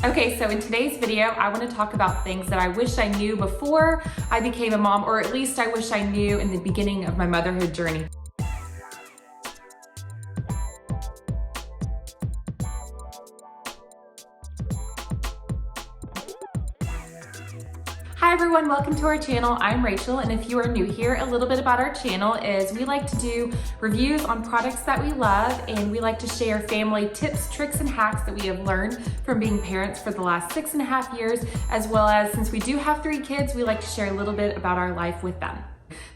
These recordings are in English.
Okay, so in today's video, I want to talk about things that I wish I knew before I became a mom, or at least I wish I knew in the beginning of my motherhood journey. Hi everyone, welcome to our channel. I'm Rachel, and if you are new here, a little bit about our channel is we like to do reviews on products that we love, and we like to share family tips, tricks, and hacks that we have learned from being parents for the last 6.5 years, as well as since we do have 3 kids, we like to share a little bit about our life with them.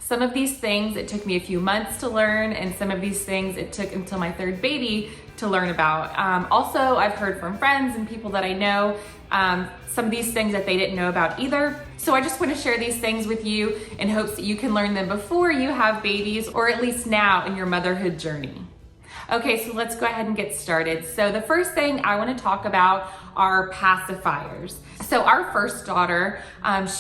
Some of these things it took me a few months to learn, and some of these things it took until my 3rd baby to learn about. Also, I've heard from friends and people that I know some of these things that they didn't know about either. So I just want to share these things with you in hopes that you can learn them before you have babies, or at least now in your motherhood journey. Okay, so let's go ahead and get started. So the first thing I want to talk about are pacifiers. So our first daughter,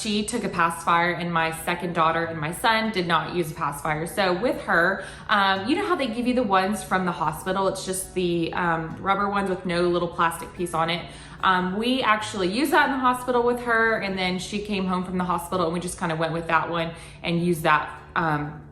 she took a pacifier, and my second daughter and my son did not use a pacifier. So with her, you know how they give you the ones from the hospital? It's just the rubber ones with no little plastic piece on it. We actually used that in the hospital with her, and then she came home from the hospital and we just kind of went with that one and used that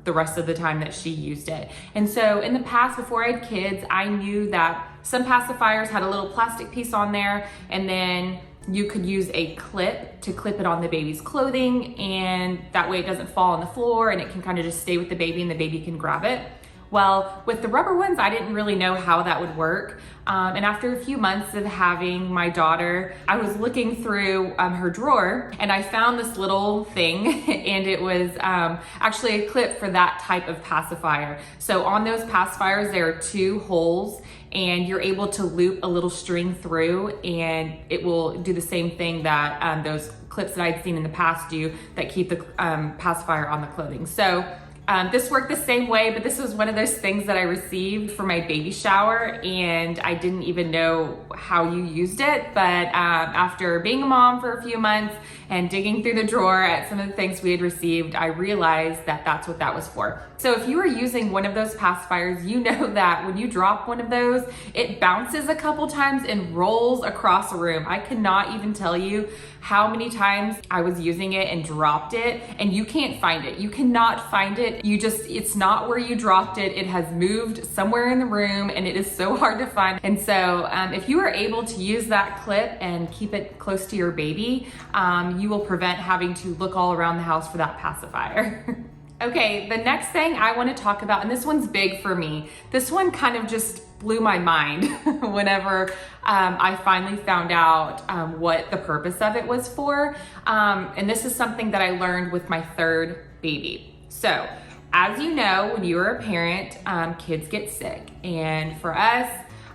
the rest of the time that she used it. And so in the past, before I had kids, I knew that some pacifiers had a little plastic piece on there, and then you could use a clip to clip it on the baby's clothing, and that way it doesn't fall on the floor and it can kind of just stay with the baby and the baby can grab it. Well, with the rubber ones, I didn't really know how that would work. And after a few months of having my daughter, I was looking through her drawer and I found this little thing and it was actually a clip for that type of pacifier. So on those pacifiers, there are 2 holes and you're able to loop a little string through, and it will do the same thing that those clips that I'd seen in the past do that keep the pacifier on the clothing. So this worked the same way, but this was one of those things that I received for my baby shower, and I didn't even know how you used it. But after being a mom for a few months and digging through the drawer at some of the things we had received, I realized that that's what that was for. So if you are using one of those pacifiers, you know that when you drop one of those, it bounces a couple times and rolls across a room. I cannot even tell you how many times I was using it and dropped it, and you can't find it. You cannot find it. It's not where you dropped it. It has moved somewhere in the room, and it is so hard to find. And so if you are able to use that clip and keep it close to your baby, you will prevent having to look all around the house for that pacifier. Okay, the next thing I want to talk about, and this one's big for me. This one kind of just blew my mind whenever I finally found out what the purpose of it was for. And this is something that I learned with my 3rd baby. So, as you know, when you are a parent, kids get sick. And for us,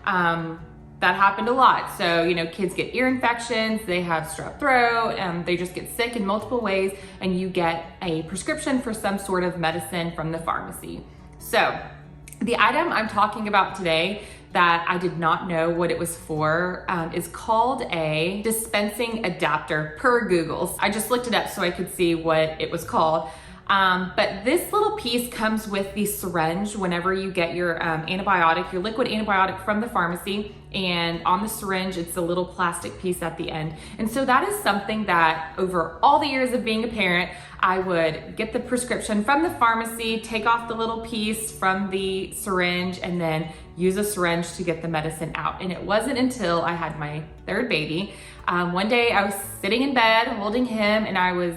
that happened a lot. So, you know, kids get ear infections, they have strep throat, they just get sick in multiple ways, and you get a prescription for some sort of medicine from the pharmacy. So, the item I'm talking about today that I did not know what it was for is called a dispensing adapter per Google. I just looked it up so I could see what it was called. But this little piece comes with the syringe whenever you get your antibiotic, your liquid antibiotic from the pharmacy, and on the syringe, it's a little plastic piece at the end. And so that is something that over all the years of being a parent, I would get the prescription from the pharmacy, take off the little piece from the syringe, and then use a syringe to get the medicine out. And it wasn't until I had my 3rd baby. One day I was sitting in bed holding him, and I was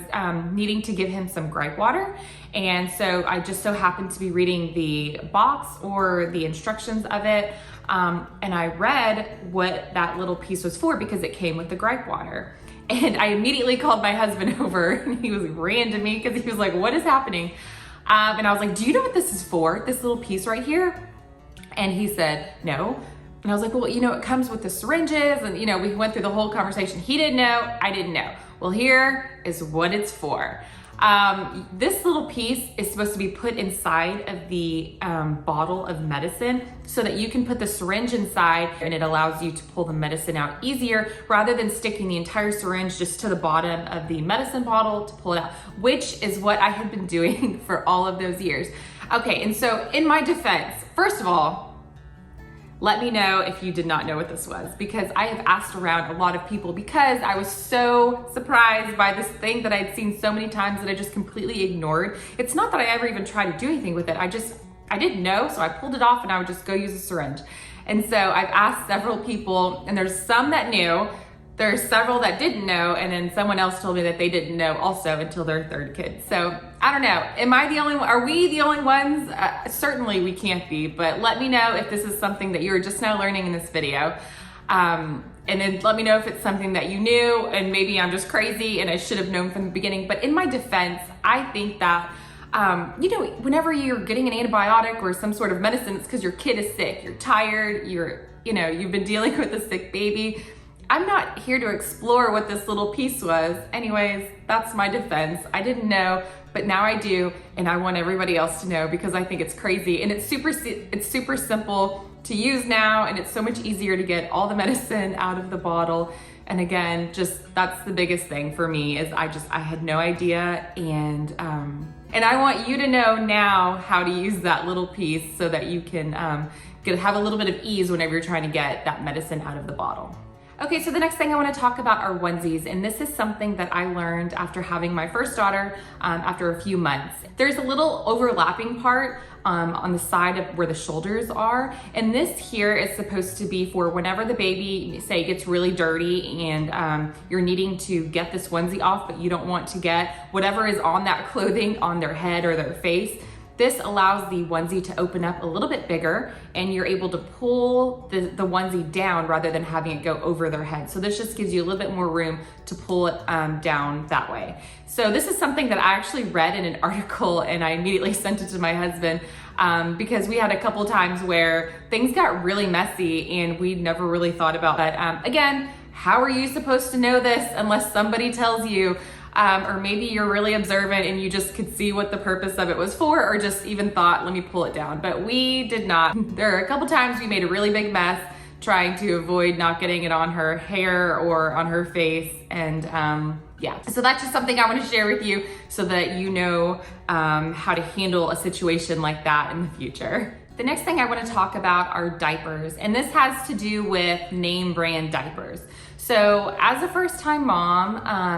needing to give him some gripe water. And so I just so happened to be reading the box or the instructions of it. And I read what that little piece was for because it came with the gripe water. And I immediately called my husband over, and he ran to me because he was like, what is happening? And I was like, do you know what this is for? This little piece right here? And he said, no. And I was like, well, you know, it comes with the syringes, and you know, we went through the whole conversation. He didn't know, I didn't know. Well, here is what it's for. This little piece is supposed to be put inside of the bottle of medicine so that you can put the syringe inside, and it allows you to pull the medicine out easier rather than sticking the entire syringe just to the bottom of the medicine bottle to pull it out, which is what I had been doing for all of those years. Okay, and so in my defense, first of all, let me know if you did not know what this was, because I have asked around a lot of people because I was so surprised by this thing that I'd seen so many times that I just completely ignored. It's not that I ever even tried to do anything with it. I didn't know, so I pulled it off and I would just go use a syringe. And so I've asked several people, and there's some that knew, there's several that didn't know, and then someone else told me that they didn't know also until their third kid. So I don't know, am I the only one? Are we the only ones? Certainly we can't be, but let me know if this is something that you're just now learning in this video. And then let me know if it's something that you knew, and maybe I'm just crazy and I should have known from the beginning. But in my defense, I think that you know, whenever you're getting an antibiotic or some sort of medicine, it's because your kid is sick, you're tired, you've been dealing with a sick baby. I'm not here to explore what this little piece was. Anyways, that's my defense. I didn't know, but now I do, and I want everybody else to know because I think it's crazy, and it's super simple to use now, and it's so much easier to get all the medicine out of the bottle. And again, just that's the biggest thing for me is I had no idea, and I want you to know now how to use that little piece so that you can have a little bit of ease whenever you're trying to get that medicine out of the bottle. Okay, so the next thing I want to talk about are onesies, and this is something that I learned after having my first daughter after a few months. There's a little overlapping part on the side of where the shoulders are, and this here is supposed to be for whenever the baby, say, gets really dirty and you're needing to get this onesie off, but you don't want to get whatever is on that clothing on their head or their face. This allows the onesie to open up a little bit bigger, and you're able to pull the onesie down rather than having it go over their head. So this just gives you a little bit more room to pull it down that way. So this is something that I actually read in an article, and I immediately sent it to my husband because we had a couple times where things got really messy and we never really thought about that. Again, how are you supposed to know this unless somebody tells you? Or maybe you're really observant and you just could see what the purpose of it was for, or just even thought, let me pull it down. But we did not. There are a couple times we made a really big mess trying to avoid not getting it on her hair or on her face. And yeah, so that's just something I want to share with you so that you know how to handle a situation like that in the future. The next thing I want to talk about are diapers, and this has to do with name brand diapers. So as a first-time mom,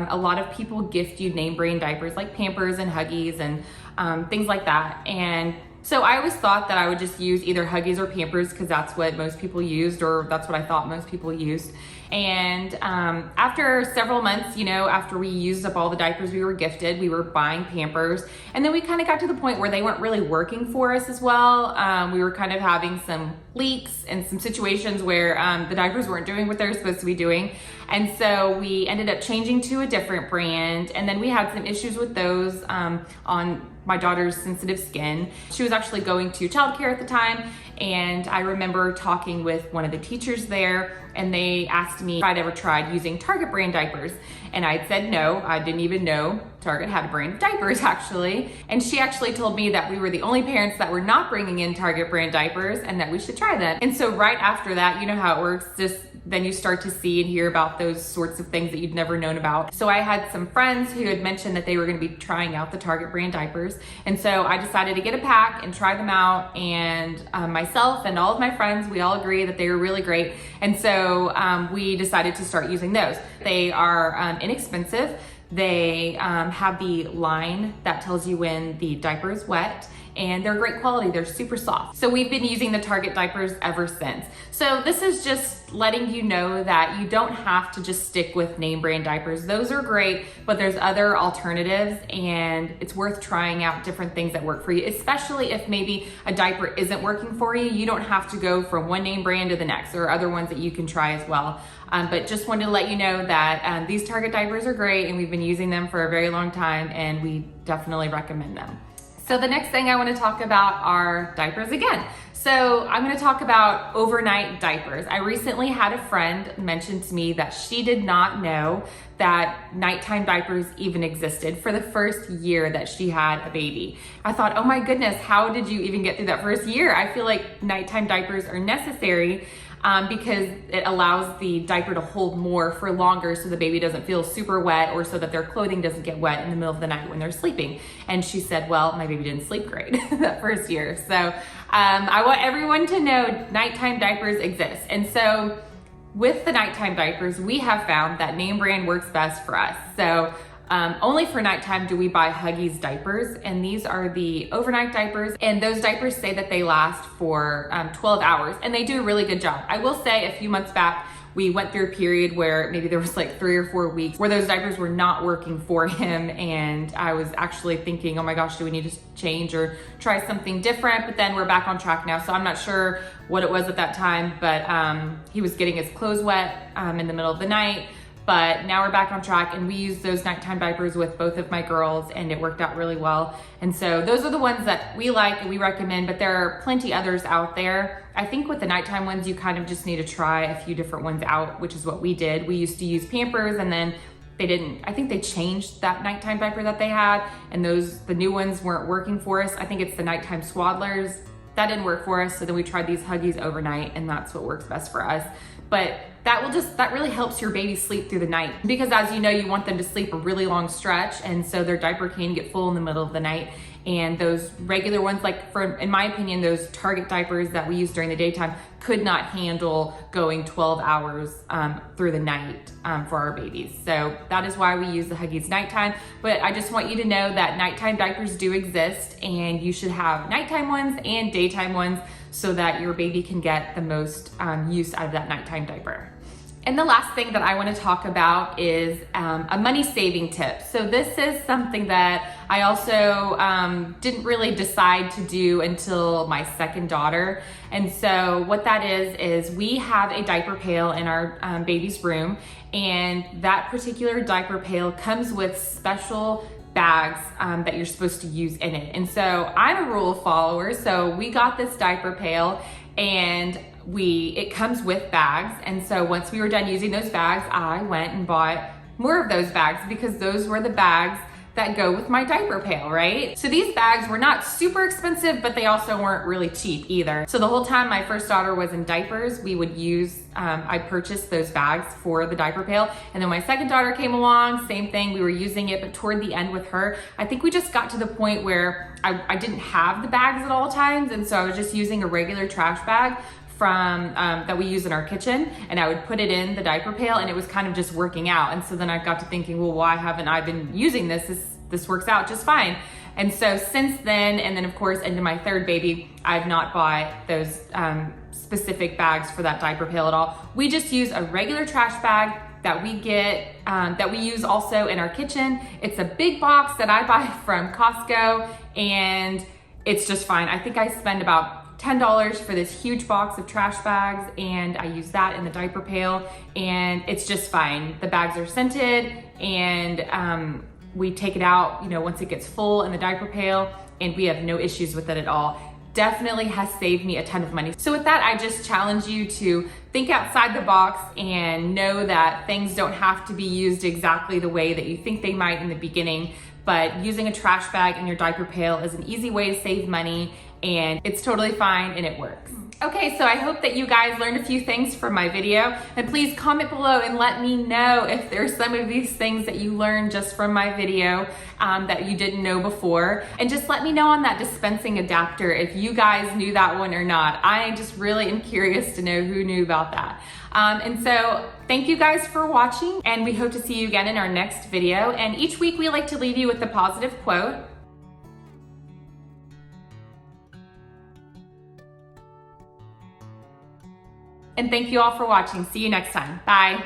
a lot of people gift you name brand diapers like Pampers and HUGGIES and things like that. And so I always thought that I would just use either HUGGIES or Pampers because that's what most people used, or that's what I thought most people used. And after several months, after we used up all the diapers we were gifted, we were buying Pampers. And then we kind of got to the point where they weren't really working for us as well. We were kind of having some leaks and some situations where the diapers weren't doing what they're supposed to be doing. And so we ended up changing to a different brand. And then we had some issues with those on my daughter's sensitive skin. She was actually going to childcare at the time. And I remember talking with one of the teachers there, and they asked me if I'd ever tried using Target brand diapers. And I said no, I didn't even know Target had a brand of diapers actually. And she actually told me that we were the only parents that were not bringing in Target brand diapers and that we should try them. And so right after that, you know how it works, then you start to see and hear about those sorts of things that you'd never known about. So I had some friends who had mentioned that they were gonna be trying out the Target brand diapers. And so I decided to get a pack and try them out. And myself and all of my friends, we all agree that they were really great. And so we decided to start using those. They are inexpensive. They have the line that tells you when the diaper is wet, and they're great quality. They're super soft. So we've been using the Target diapers ever since. So this is just letting you know that you don't have to just stick with name brand diapers. Those are great, but there's other alternatives, and it's worth trying out different things that work for you, especially if maybe a diaper isn't working for you. You don't have to go from one name brand to the next. There are other ones that you can try as well. But just wanted to let you know that these Target diapers are great, and we've been using them for a very long time, and we definitely recommend them. So the next thing I want to talk about are diapers again. So I'm going to talk about overnight diapers. I recently had a friend mention to me that she did not know that nighttime diapers even existed for the first year that she had a baby. I thought, oh my goodness, how did you even get through that first year? I feel like nighttime diapers are necessary. because it allows the diaper to hold more for longer so the baby doesn't feel super wet, or so that their clothing doesn't get wet in the middle of the night when they're sleeping. And she said, well, my baby didn't sleep great that first year. So I want everyone to know nighttime diapers exist. And so with the nighttime diapers, we have found that name brand works best for us. So only for nighttime do we buy HUGGIES diapers, and these are the overnight diapers, and those diapers say that they last for 12 hours, and they do a really good job. I will say a few months back, we went through a period where maybe there was like 3 or 4 weeks where those diapers were not working for him, and I was actually thinking, oh my gosh, do we need to change or try something different? But then we're back on track now, so I'm not sure what it was at that time, but he was getting his clothes wet in the middle of the night. But now we're back on track, and we use those nighttime diapers with both of my girls, and it worked out really well. And so those are the ones that we like and we recommend, but there are plenty others out there. I think with the nighttime ones, you kind of just need to try a few different ones out, which is what we did. We used to use Pampers, and then I think they changed that nighttime diaper that they had, and the new ones weren't working for us. I think it's the nighttime swaddlers. That didn't work for us, so then we tried these HUGGIES overnight, and that's what works best for us. But that really helps your baby sleep through the night, because as you know, you want them to sleep a really long stretch, and so their diaper can get full in the middle of the night. And those regular ones, in my opinion, those Target diapers that we use during the daytime could not handle going 12 hours through the night for our babies. So that is why we use the HUGGIES nighttime. But I just want you to know that nighttime diapers do exist, and you should have nighttime ones and daytime ones so that your baby can get the most use out of that nighttime diaper. And the last thing that I want to talk about is a money saving tip. So this is something that I also didn't really decide to do until my second daughter. And so what that is we have a diaper pail in our baby's room, and that particular diaper pail comes with special bags that you're supposed to use in it. And so I'm a rule follower, so we got this diaper pail, and it comes with bags. And so once we were done using those bags, I went and bought more of those bags, because those were the bags that go with my diaper pail, right? So these bags were not super expensive, but they also weren't really cheap either. So the whole time my first daughter was in diapers, we would use, I purchased those bags for the diaper pail. And then when my second daughter came along, same thing, we were using it, but toward the end with her, I think we just got to the point where I didn't have the bags at all times. And so I was just using a regular trash bag from that we use in our kitchen, and I would put it in the diaper pail, and it was kind of just working out. And so then I got to thinking, well, why haven't I been using this? This works out just fine. And so since then, and then of course into my third baby, I've not bought those specific bags for that diaper pail at all. We just use a regular trash bag that we get, that we use also in our kitchen. It's a big box that I buy from Costco, and it's just fine. I think I spend about $10 for this huge box of trash bags, and I use that in the diaper pail, and it's just fine. The bags are scented, and we take it out, once it gets full in the diaper pail, and we have no issues with it at all. Definitely has saved me a ton of money. So with that, I just challenge you to think outside the box and know that things don't have to be used exactly the way that you think they might in the beginning, but using a trash bag in your diaper pail is an easy way to save money, and it's totally fine, and it works. Okay, so I hope that you guys learned a few things from my video, and please comment below and let me know if there's some of these things that you learned just from my video that you didn't know before. And just let me know on that dispensing adapter if you guys knew that one or not. I just really am curious to know who knew about that. And so thank you guys for watching, and we hope to see you again in our next video. And each week we like to leave you with a positive quote. And thank you all for watching. See you next time. Bye.